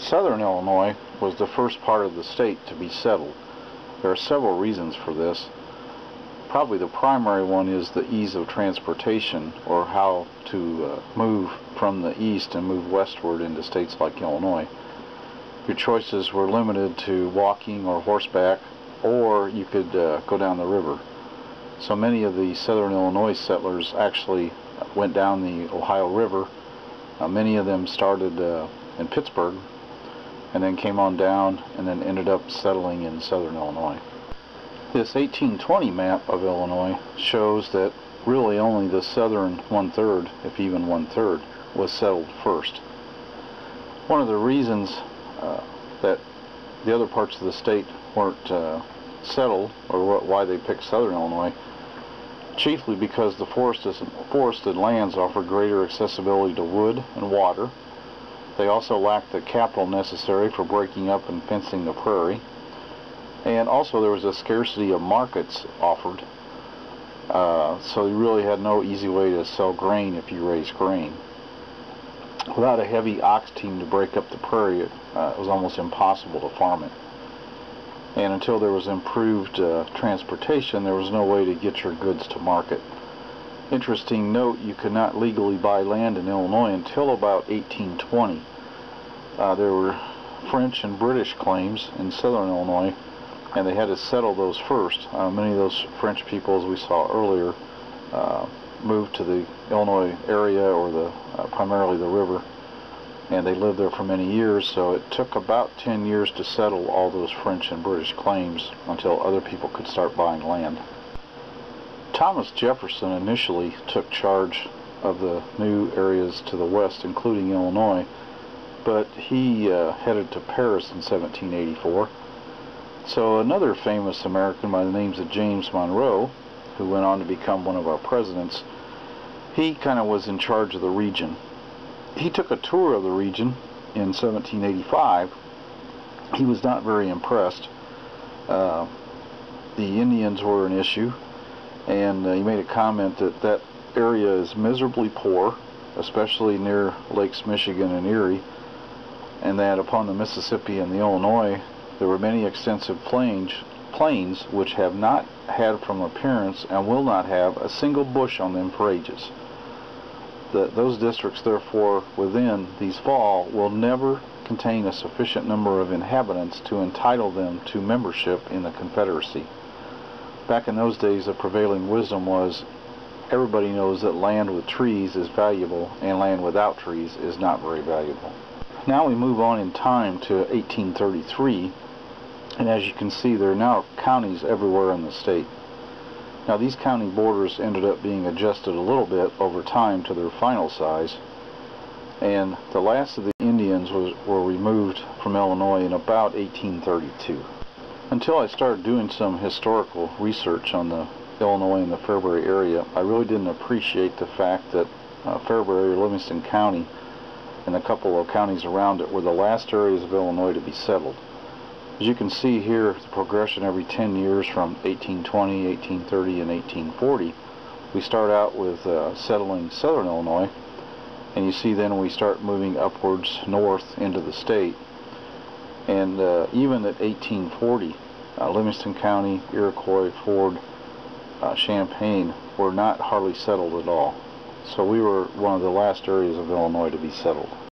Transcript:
Southern Illinois was the first part of the state to be settled. There are several reasons for this. Probably the primary one is the ease of transportation, or how to move from the east and move westward into states like Illinois. Your choices were limited to walking or horseback, or you could go down the river. So many of the southern Illinois settlers actually went down the Ohio River. Many of them started in Pittsburgh and then came on down and then ended up settling in southern Illinois. This 1820 map of Illinois shows that really only the southern one-third, if even one-third, was settled first. One of the reasons that the other parts of the state weren't settled, or why they picked southern Illinois, chiefly because the forested lands offer greater accessibility to wood and water. They also lacked the capital necessary for breaking up and fencing the prairie. And also there was a scarcity of markets offered, so you really had no easy way to sell grain if you raised grain. Without a heavy ox team to break up the prairie, it was almost impossible to farm it. And until there was improved transportation, there was no way to get your goods to market. Interesting note, you could not legally buy land in Illinois until about 1820. There were French and British claims in southern Illinois, and they had to settle those first. Many of those French people, as we saw earlier, moved to the Illinois area, or primarily the river, and they lived there for many years, so it took about 10 years to settle all those French and British claims until other people could start buying land. Thomas Jefferson initially took charge of the new areas to the west, including Illinois, but he headed to Paris in 1784. So another famous American by the names of James Monroe, who went on to become one of our presidents, he kind of was in charge of the region. He took a tour of the region in 1785. He was not very impressed. The Indians were an issue, and he made a comment that that area is miserably poor, especially near Lakes Michigan and Erie, and that upon the Mississippi and the Illinois there were many extensive plains which have not had from appearance and will not have a single bush on them for ages. Those districts, therefore, within these fall will never contain a sufficient number of inhabitants to entitle them to membership in the Confederacy. Back in those days, the prevailing wisdom was everybody knows that land with trees is valuable and land without trees is not very valuable. Now we move on in time to 1833, and as you can see, there are now counties everywhere in the state. Now these county borders ended up being adjusted a little bit over time to their final size, and the last of the Indians were removed from Illinois in about 1832. Until I started doing some historical research on the Illinois and the Fairbury area, I really didn't appreciate the fact that Fairbury, Livingston County, and a couple of counties around it were the last areas of Illinois to be settled. As you can see here, the progression every 10 years from 1820, 1830, and 1840, we start out with settling southern Illinois, and you see then we start moving upwards north into the state. And even at 1840, Livingston County, Iroquois, Ford, Champaign were not hardly settled at all. So we were one of the last areas of Illinois to be settled.